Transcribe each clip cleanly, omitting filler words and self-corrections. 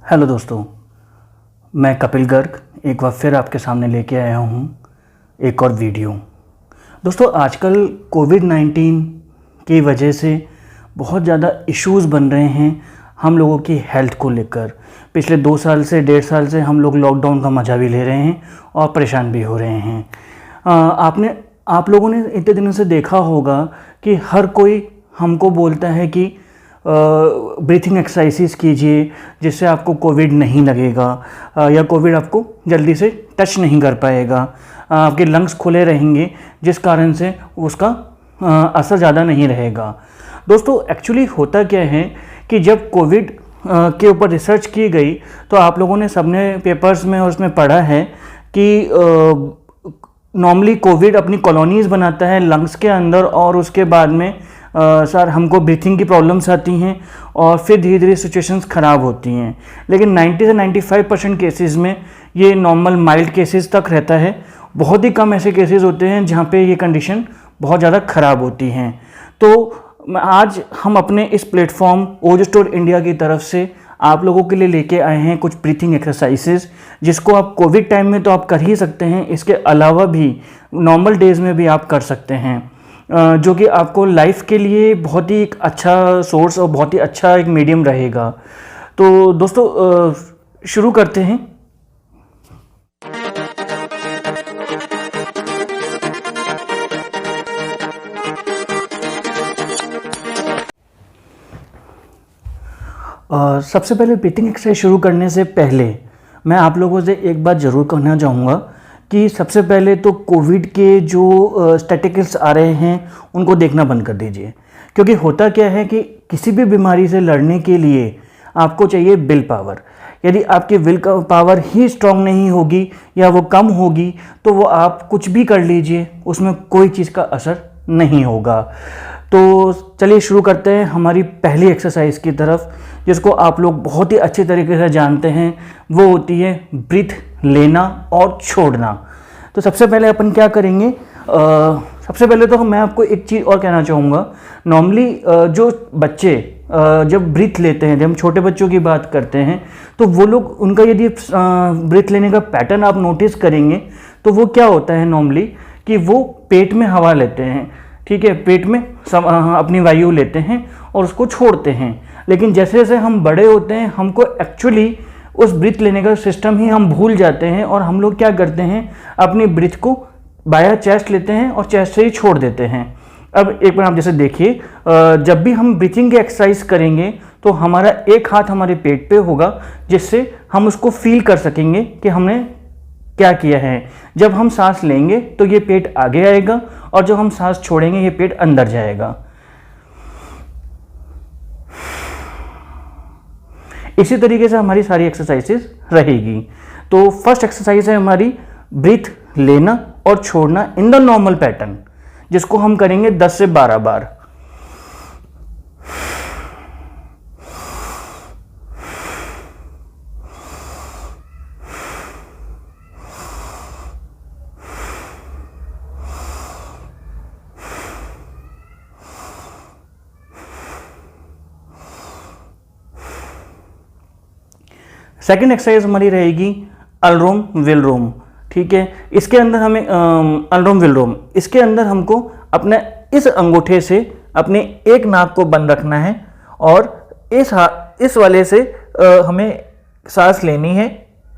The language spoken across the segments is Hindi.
हेलो दोस्तों, मैं कपिल गर्ग एक बार फिर आपके सामने लेके आया हूँ एक और वीडियो। दोस्तों, आजकल कोविड-19 की वजह से बहुत ज़्यादा इश्यूज़ बन रहे हैं हम लोगों की हेल्थ को लेकर। पिछले 2 साल से 1.5 साल से हम लोग लॉकडाउन का मज़ा भी ले रहे हैं और परेशान भी हो रहे हैं। आप लोगों ने इतने दिनों से देखा होगा कि हर कोई हमको बोलता है कि ब्रीथिंग एक्सरसाइजेस कीजिए जिससे आपको कोविड नहीं लगेगा या कोविड आपको जल्दी से टच नहीं कर पाएगा। आपके लंग्स खुले रहेंगे जिस कारण से उसका असर ज़्यादा नहीं रहेगा। दोस्तों, एक्चुअली होता क्या है कि जब कोविड के ऊपर रिसर्च की गई तो आप लोगों ने सबने पेपर्स में और उसमें पढ़ा है कि नॉर्मली कोविड अपनी कॉलोनीज़ बनाता है लंग्स के अंदर और उसके बाद में सर हमको ब्रीथिंग की प्रॉब्लम्स आती हैं और फिर धीरे धीरे सिचुएशंस ख़राब होती हैं। लेकिन 90 से 95% केसेस में ये नॉर्मल माइल्ड केसेस तक रहता है। बहुत ही कम ऐसे केसेस होते हैं जहाँ पे ये कंडीशन बहुत ज़्यादा ख़राब होती हैं। तो आज हम अपने इस प्लेटफॉर्म ओजो स्टोर इंडिया की तरफ से आप लोगों के लिए लेके आए हैं कुछ ब्रीथिंग एक्सरसाइजेस जिसको आप कोविड टाइम में तो आप कर ही सकते हैं, इसके अलावा भी नॉर्मल डेज़ में भी आप कर सकते हैं, जो कि आपको लाइफ के लिए बहुत ही एक अच्छा सोर्स और बहुत ही अच्छा एक मीडियम रहेगा। तो दोस्तों, शुरू करते हैं। सबसे पहले ब्रीथिंग एक्सरसाइज शुरू करने से पहले मैं आप लोगों से एक बात ज़रूर कहना चाहूँगा कि सबसे पहले तो कोविड के जो स्टैटिस्टिक्स आ रहे हैं उनको देखना बंद कर दीजिए, क्योंकि होता क्या है कि किसी भी बीमारी से लड़ने के लिए आपको चाहिए विल पावर। यदि आपकी विल पावर ही स्ट्रांग नहीं होगी या वो कम होगी तो वो आप कुछ भी कर लीजिए, उसमें कोई चीज़ का असर नहीं होगा। तो चलिए शुरू करते हैं हमारी पहली एक्सरसाइज की तरफ, जिसको आप लोग बहुत ही अच्छे तरीके से जानते हैं। वो होती है ब्रीथ लेना और छोड़ना। तो सबसे पहले अपन क्या करेंगे, सबसे पहले तो मैं आपको एक चीज़ और कहना चाहूँगा। नॉर्मली जो बच्चे जब ब्रीथ लेते हैं, जब हम छोटे बच्चों की बात करते हैं तो वो लोग उनका यदि ब्रीथ लेने का पैटर्न आप नोटिस करेंगे तो वो क्या होता है नॉर्मली कि वो पेट में हवा लेते हैं, ठीक है, पेट में अपनी वायु लेते हैं और उसको छोड़ते हैं। लेकिन जैसे जैसे हम बड़े होते हैं हमको एक्चुअली उस ब्रीथ लेने का सिस्टम ही हम भूल जाते हैं और हम लोग क्या करते हैं, अपनी ब्रीथ को बाया चेस्ट लेते हैं और चेस्ट से ही छोड़ देते हैं। अब एक बार आप जैसे देखिए, जब भी हम ब्रीथिंग की एक्सरसाइज करेंगे तो हमारा एक हाथ हमारे पेट पे होगा जिससे हम उसको फील कर सकेंगे कि हमने क्या किया है। जब हम सांस लेंगे तो ये पेट आगे आएगा और जब हम सांस छोड़ेंगे ये पेट अंदर जाएगा। इसी तरीके से हमारी सारी एक्सरसाइजेस रहेगी। तो फर्स्ट एक्सरसाइज है हमारी ब्रीथ लेना और छोड़ना इन द नॉर्मल पैटर्न, जिसको हम करेंगे 10 से 12 बार। सेकेंड एक्सरसाइज हमारी रहेगी अनुलोम विलोम, ठीक है। इसके अंदर हमें अनुलोम विलोम, इसके अंदर हमको अपने इस अंगूठे से अपने एक नाक को बंद रखना है और इस वाले से हमें सांस लेनी है,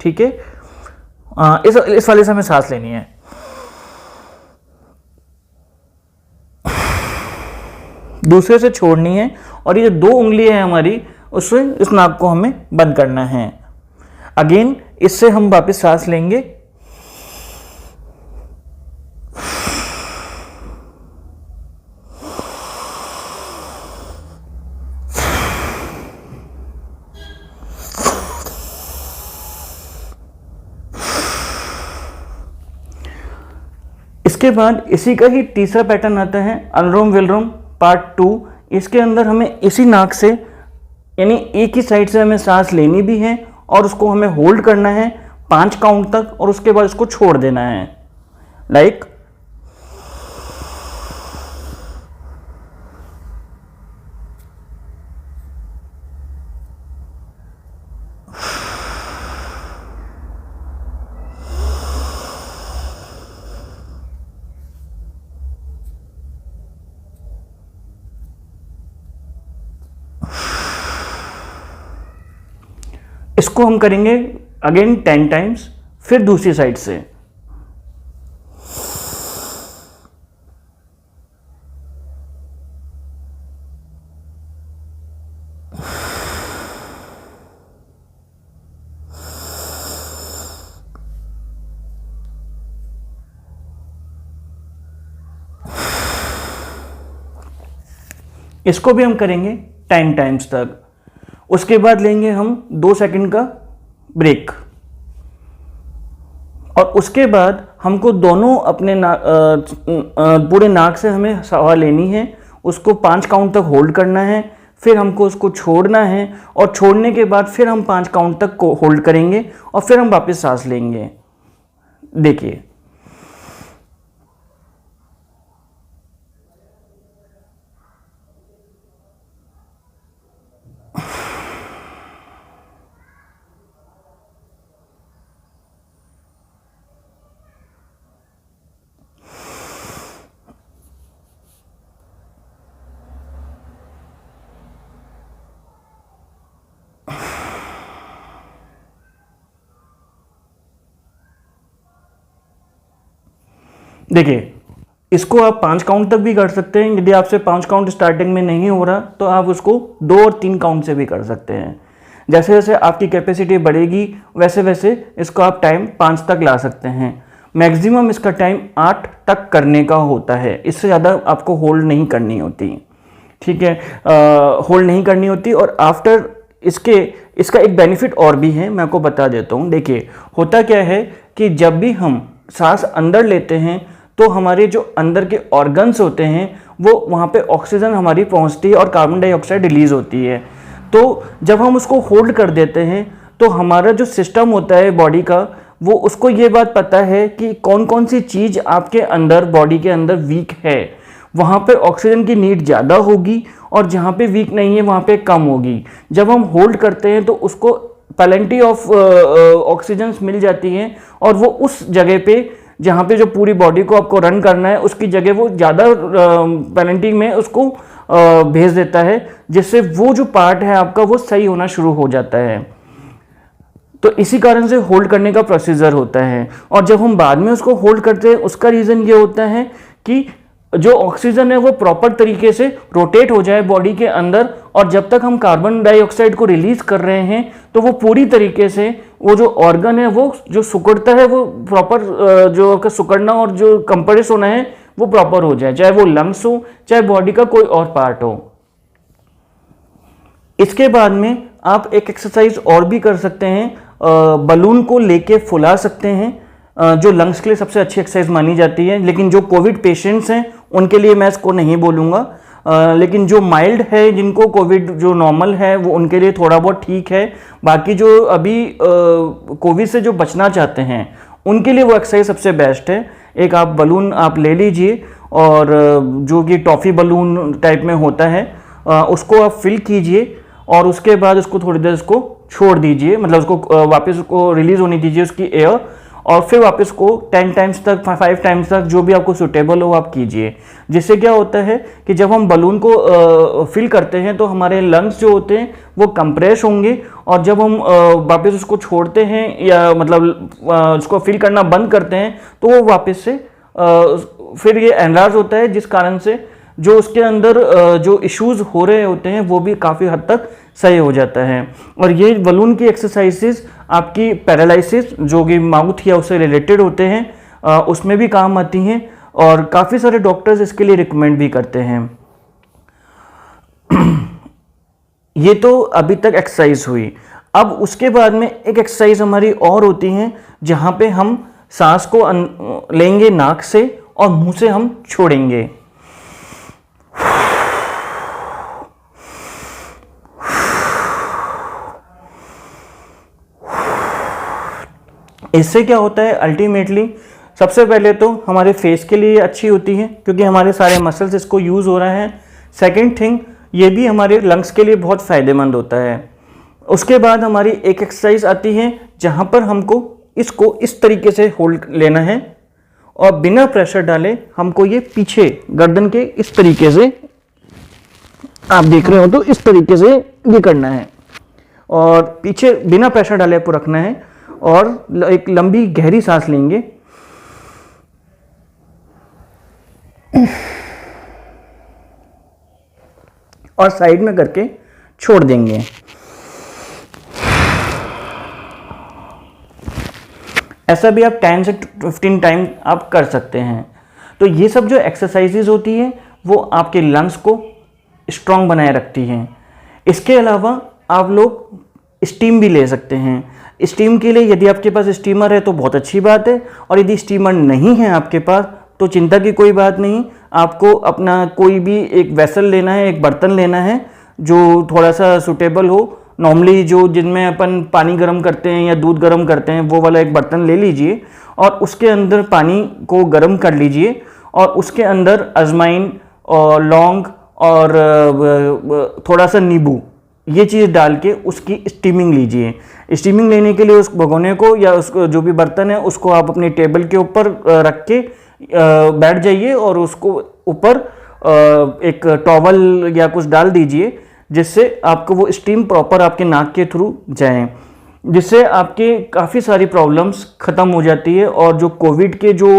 ठीक है। इस वाले से हमें सांस लेनी है। दूसरे से छोड़नी है और ये 2 उंगली है हमारी, उससे इस नाक को हमें बंद करना है। अगेन इससे हम वापस सांस लेंगे। इसके बाद इसी का ही तीसरा पैटर्न आता है अनुलोम विलोम पार्ट 2। इसके अंदर हमें इसी नाक से यानी एक ही साइड से हमें सांस लेनी भी है और उसको हमें होल्ड करना है 5 काउंट तक और उसके बाद उसको छोड़ देना है। लाइक इसको हम करेंगे अगेन 10 टाइम्स, फिर दूसरी साइड से। इसको भी हम करेंगे 10 टाइम्स तक। उसके बाद लेंगे हम 2 सेकंड का ब्रेक, और उसके बाद हमको दोनों अपने पूरे नाक से हमें हवा लेनी है, उसको 5 काउंट तक होल्ड करना है, फिर हमको उसको छोड़ना है, और छोड़ने के बाद फिर हम 5 काउंट तक को होल्ड करेंगे और फिर हम वापस सांस लेंगे। देखिए, देखिए, इसको आप 5 काउंट तक भी कर सकते हैं। यदि आपसे 5 काउंट स्टार्टिंग में नहीं हो रहा तो आप उसको 2 और 3 काउंट से भी कर सकते हैं। जैसे जैसे आपकी कैपेसिटी बढ़ेगी वैसे वैसे इसको आप टाइम 5 तक ला सकते हैं। मैक्सिमम इसका टाइम 8 तक करने का होता है, इससे ज़्यादा आपको होल्ड नहीं करनी होती। ठीक है, होल्ड नहीं करनी होती। और आफ्टर इसका एक बेनिफिट और भी है, मैं आपको बता देता हूँ। देखिए, होता क्या है कि जब भी हम सांस अंदर लेते हैं तो हमारे जो अंदर के ऑर्गन्स होते हैं वो वहाँ पे ऑक्सीजन हमारी पहुँचती है और कार्बन डाइऑक्साइड रिलीज होती है। तो जब हम उसको होल्ड कर देते हैं तो हमारा जो सिस्टम होता है बॉडी का, वो उसको ये बात पता है कि कौन कौन सी चीज़ आपके अंदर बॉडी के अंदर वीक है, वहाँ पे ऑक्सीजन की नीड ज़्यादा होगी, और जहाँ पे वीक नहीं है वहाँ पे कम होगी। जब हम होल्ड करते हैं तो उसको प्लेंटी ऑफ ऑक्सीजन मिल जाती है, और वो उस जगह पे जहाँ पे जो पूरी बॉडी को आपको रन करना है उसकी जगह वो ज़्यादा प्लेंटी में उसको भेज देता है, जिससे वो जो पार्ट है आपका वो सही होना शुरू हो जाता है। तो इसी कारण से होल्ड करने का प्रोसीजर होता है। और जब हम बाद में उसको होल्ड करते हैं उसका रीज़न ये होता है कि जो ऑक्सीजन है वो प्रॉपर तरीके से रोटेट हो जाए बॉडी के अंदर, और जब तक हम कार्बन डाइऑक्साइड को रिलीज कर रहे हैं तो वो पूरी तरीके से वो जो ऑर्गन है वो जो सुकड़ता है वो प्रॉपर जो आपका सुकड़ना और जो कंप्रेस होना है वो प्रॉपर हो जाए, चाहे वो लंग्स हो चाहे बॉडी का कोई और पार्ट हो। इसके बाद में आप एक एक्सरसाइज और भी कर सकते हैं, बलून को लेके फुला सकते हैं, जो लंग्स के लिए सबसे अच्छी एक्सरसाइज मानी जाती है। लेकिन जो कोविड पेशेंट्स हैं उनके लिए मैं इसको नहीं बोलूँगा, लेकिन जो माइल्ड है, जिनको कोविड जो नॉर्मल है वो उनके लिए थोड़ा बहुत ठीक है। बाकी जो अभी कोविड से जो बचना चाहते हैं उनके लिए वो एक्सरसाइज सबसे बेस्ट है। एक आप बलून आप ले लीजिए, और जो कि टॉफ़ी बलून टाइप में होता है उसको आप फिल कीजिए, और उसके बाद उसको थोड़ी देर उसको छोड़ दीजिए, मतलब उसको वापस उसको रिलीज़ होने दीजिए उसकी एयर, और फिर वापस को 10 टाइम्स तक 5 टाइम्स तक जो भी आपको सूटेबल हो आप कीजिए। जिससे क्या होता है कि जब हम बलून को फिल करते हैं तो हमारे लंग्स जो होते हैं वो कंप्रेस होंगे, और जब हम वापस उसको छोड़ते हैं या मतलब उसको फिल करना बंद करते हैं तो वो वापस से फिर ये एनलार्ज होता है, जिस कारण से जो उसके अंदर जो इश्यूज हो रहे होते हैं वो भी काफ़ी हद तक सही हो जाता है। और ये बलून की एक्सरसाइजेस आपकी पैरालिसिस जो कि माउथ या उससे रिलेटेड होते हैं उसमें भी काम आती हैं, और काफ़ी सारे डॉक्टर्स इसके लिए रिकमेंड भी करते हैं। ये तो अभी तक एक्सरसाइज हुई। अब उसके बाद में एक एक्सरसाइज हमारी और होती है जहाँ पे हम सांस को लेंगे नाक से और मुंह से हम छोड़ेंगे। इससे क्या होता है, अल्टीमेटली सबसे पहले तो हमारे फेस के लिए अच्छी होती है क्योंकि हमारे सारे मसल्स इसको यूज़ हो रहे हैं। सेकंड थिंग, ये भी हमारे लंग्स के लिए बहुत फ़ायदेमंद होता है। उसके बाद हमारी एक एक्सरसाइज आती है जहाँ पर हमको इसको इस तरीके से होल्ड लेना है, और बिना प्रेशर डाले हमको ये पीछे गर्दन के इस तरीके से, आप देख रहे हो तो इस तरीके से ये करना है। और पीछे बिना प्रेशर डाले आपको रखना है और एक लंबी गहरी सांस लेंगे। और साइड में करके छोड़ देंगे। ऐसा भी आप 10 से 15 टाइम आप कर सकते हैं। तो ये सब जो एक्सरसाइजेज होती है वो आपके लंग्स को स्ट्रॉन्ग बनाए रखती हैं। इसके अलावा आप लोग स्टीम भी ले सकते हैं। स्टीम के लिए यदि आपके पास स्टीमर है तो बहुत अच्छी बात है, और यदि स्टीमर नहीं है आपके पास तो चिंता की कोई बात नहीं। आपको अपना कोई भी एक वेसल लेना है, एक बर्तन लेना है जो थोड़ा सा सूटेबल हो। नॉर्मली जो जिनमें अपन पानी गर्म करते हैं या दूध गर्म करते हैं वो वाला एक बर्तन ले लीजिए और उसके अंदर पानी को गर्म कर लीजिए और उसके अंदर अजवाइन और लौंग और थोड़ा सा नींबू, ये चीज़ डाल के उसकी स्टीमिंग लीजिए। स्टीमिंग लेने के लिए उस भगोने को या उस जो भी बर्तन है उसको आप अपने टेबल के ऊपर रख के बैठ जाइए और उसको ऊपर एक टॉवल या कुछ डाल दीजिए जिससे आपको वो स्टीम प्रॉपर आपके नाक के थ्रू जाए, जिससे आपके काफ़ी सारी प्रॉब्लम्स ख़त्म हो जाती है। और जो कोविड के जो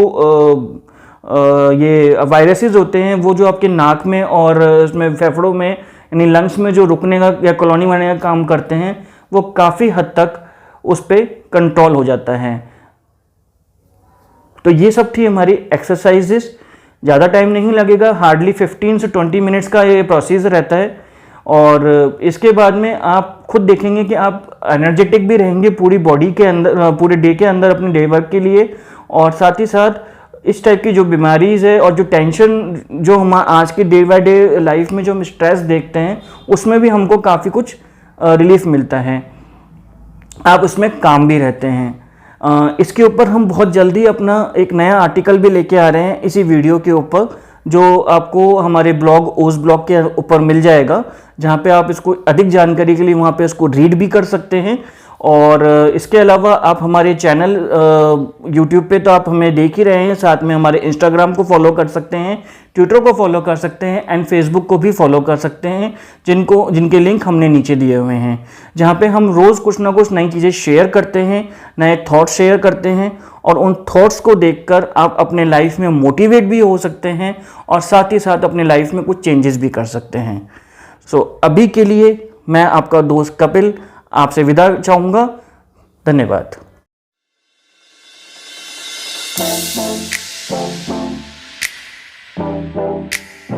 ये वायरसेस होते हैं वो जो आपके नाक में और उसमें फेफड़ों में यानी लंग्स में जो रुकने का या कॉलोनी बनाने का काम करते हैं वो काफ़ी हद तक उस पर कंट्रोल हो जाता है। तो ये सब थी हमारी एक्सरसाइजेस। ज़्यादा टाइम नहीं लगेगा, हार्डली 15 से 20 मिनट्स का ये प्रोसीजर रहता है। और इसके बाद में आप खुद देखेंगे कि आप एनर्जेटिक भी रहेंगे पूरी बॉडी के अंदर, पूरे डे के अंदर अपने डे वर्क के लिए। और साथ ही साथ इस टाइप की जो बीमारीज है और जो टेंशन जो हम आज के डे बाय डे लाइफ में जो हम स्ट्रेस देखते हैं उसमें भी हमको काफ़ी कुछ रिलीफ मिलता है। आप उसमें काम भी रहते हैं। इसके ऊपर हम बहुत जल्दी अपना एक नया आर्टिकल भी लेके आ रहे हैं इसी वीडियो के ऊपर, जो आपको हमारे ब्लॉग ओस ब्लॉग के ऊपर मिल जाएगा, जहाँ पे आप इसको अधिक जानकारी के लिए वहाँ पे इसको रीड भी कर सकते हैं। और इसके अलावा आप हमारे चैनल यूट्यूब पे तो आप हमें देख ही रहे हैं, साथ में हमारे इंस्टाग्राम को फॉलो कर सकते हैं, ट्विटर को फॉलो कर सकते हैं एंड फेसबुक को भी फॉलो कर सकते हैं, जिनके लिंक हमने नीचे दिए हुए हैं, जहाँ पे हम रोज़ कुछ ना कुछ नई चीज़ें शेयर करते हैं, नए थॉट्स शेयर करते हैं। और उन थॉट्स को देखकर आप अपने लाइफ में मोटिवेट भी हो सकते हैं और साथ ही साथ अपने लाइफ में कुछ चेंजेस भी कर सकते हैं। सो अभी के लिए मैं आपका दोस्त कपिल आपसे विदा चाहूँगा। धन्यवाद।